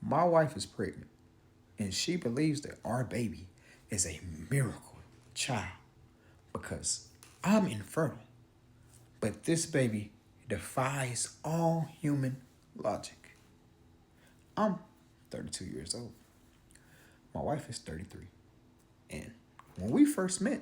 My wife is pregnant, and she believes that our baby is a miracle child because I'm infertile. But this baby defies all human logic. I'm 32 years old. My wife is 33. And when we first met,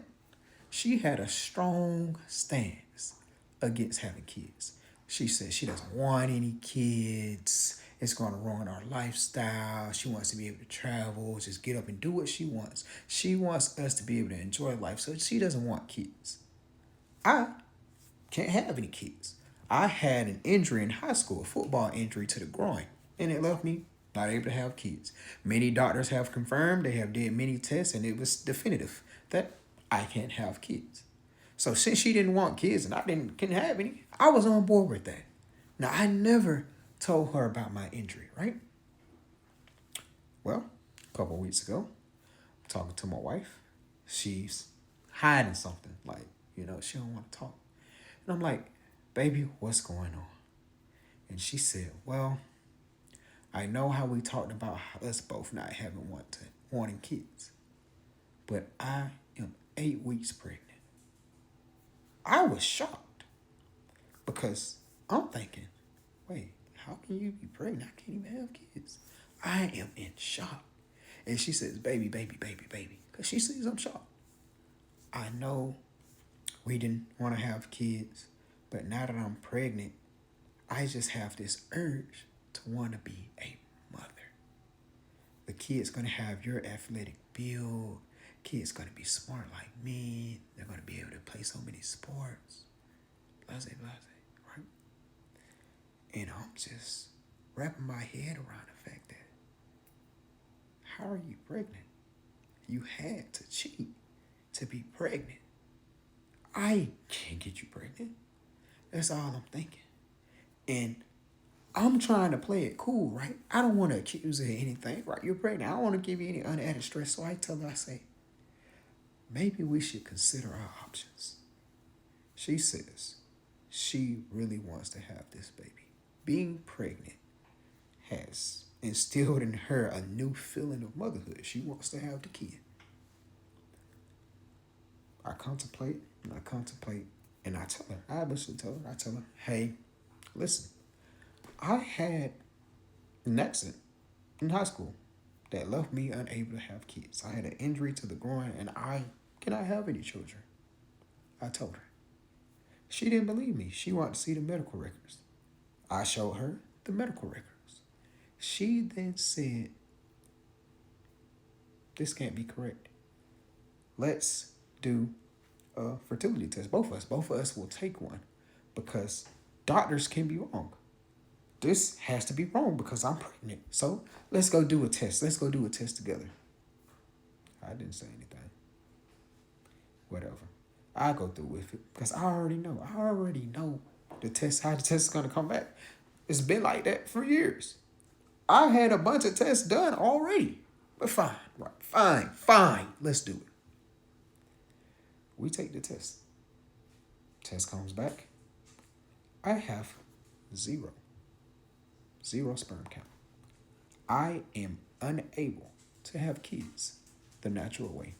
she had a strong stance against having kids. She said she doesn't want any kids. It's going to ruin our lifestyle. She wants to be able to travel, just get up and do what she wants. She wants us to be able to enjoy life, so she doesn't want kids. I can't have any kids. I had an injury in high school, a football injury to the groin, and it left me not able to have kids. Many doctors have confirmed, they have did many tests, and it was definitive that I can't have kids. So since she didn't want kids and I couldn't have any, I was on board with that. Now I never told her about my injury, right? Well, a couple of weeks ago, I'm talking to my wife. She's hiding something, like, she don't want to talk. And I'm like, baby, what's going on? And she said, well, I know how we talked about us both not wanting kids, but I am 8 weeks pregnant. I was shocked because I'm thinking, wait, how can you be pregnant? I can't even have kids. I am in shock. And she says, baby, baby, baby, baby, because she sees I'm shocked. I know we didn't want to have kids, but now that I'm pregnant, I just have this urge to want to be a mother. The kid's going to have your athletic build. Kid's going to be smart like me. They're going to be able to play so many sports. Blase, blase, right? And I'm just wrapping my head around the fact that, how are you pregnant? You had to cheat to be pregnant. I can't get you pregnant. That's all I'm thinking. And I'm trying to play it cool, right? I don't want to accuse her of anything, right? You're pregnant. I don't want to give you any unadded stress. So I tell her, I say, maybe we should consider our options. She says she really wants to have this baby. Being pregnant has instilled in her a new feeling of motherhood. She wants to have the kid. I contemplate, and I tell her, I tell her, hey, listen, I had an accident in high school that left me unable to have kids. I had an injury to the groin, and I cannot have any children. I told her. She didn't believe me. She wanted to see the medical records. I showed her the medical records. She then said, this can't be correct. Let's do a fertility test. Both of us will take one because doctors can be wrong. This has to be wrong because I'm pregnant. So let's go do a test. Let's go do a test together. I didn't say anything. Whatever. I go through with it because I already know. How the test is going to come back. It's been like that for years. I had a bunch of tests done already. But fine, right? Fine. Let's do it. We take the test. Test comes back. I have zero sperm count. I am unable to have kids the natural way.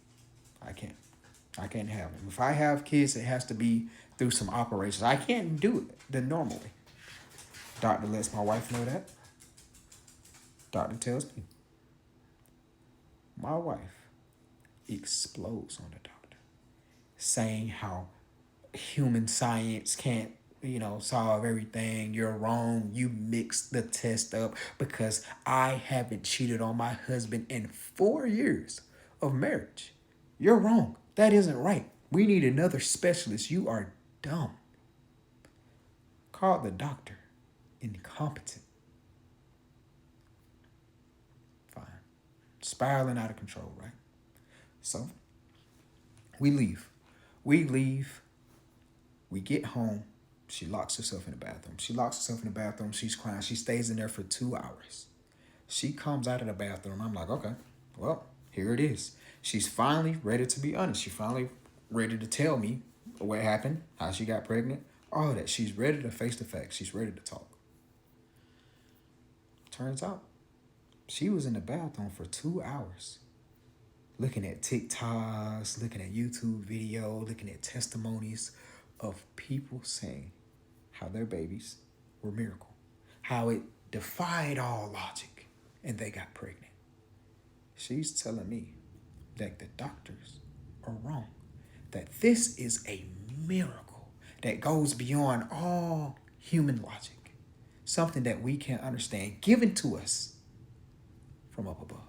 I can't have them. If I have kids, it has to be through some operations. I can't do it the normal way. Doctor lets my wife know that. Doctor tells me. My wife explodes on the doctor, saying how human science can't, solve everything. You're wrong. You mixed the test up because I haven't cheated on my husband in 4 years of marriage. You're wrong. That isn't right. We need another specialist. You are dumb. Called the doctor incompetent. Fine. Spiraling out of control, right? So we leave. We get home. She locks herself in the bathroom. She's crying. She stays in there for 2 hours. She comes out of the bathroom. I'm like, okay, well, here it is. She's finally ready to be honest. She's finally ready to tell me what happened, how she got pregnant, all of that. She's ready to face the facts. She's ready to talk. Turns out She was in the bathroom for 2 hours looking at TikToks, looking at YouTube video, looking at testimonies of people saying how their babies were miracle, how it defied all logic, and they got pregnant. She's telling me that the doctors are wrong, that this is a miracle that goes beyond all human logic, something that we can't understand, given to us from up above,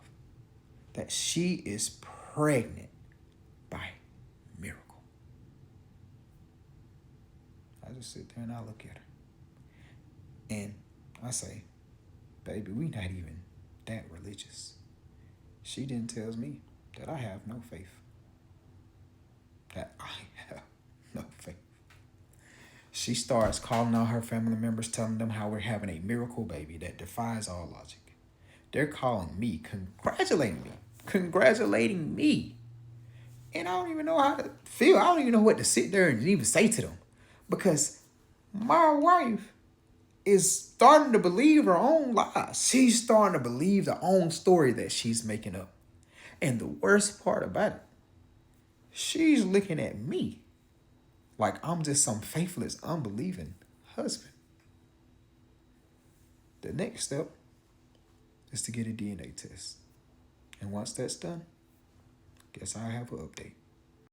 that she is pregnant by miracle. I just sit there and I look at her and I say, baby, we not even that religious. She then tells me that I have no faith. That I have no faith. She starts calling out her family members, telling them how we're having a miracle baby that defies all logic. They're calling me, congratulating me. And I don't even know how to feel. I don't even know what to sit there and even say to them. Because my wife is starting to believe her own lies. She's starting to believe the own story that she's making up. And the worst part about it, she's looking at me like I'm just some faithless, unbelieving husband. The next step is to get a DNA test. And once that's done, guess I have an update.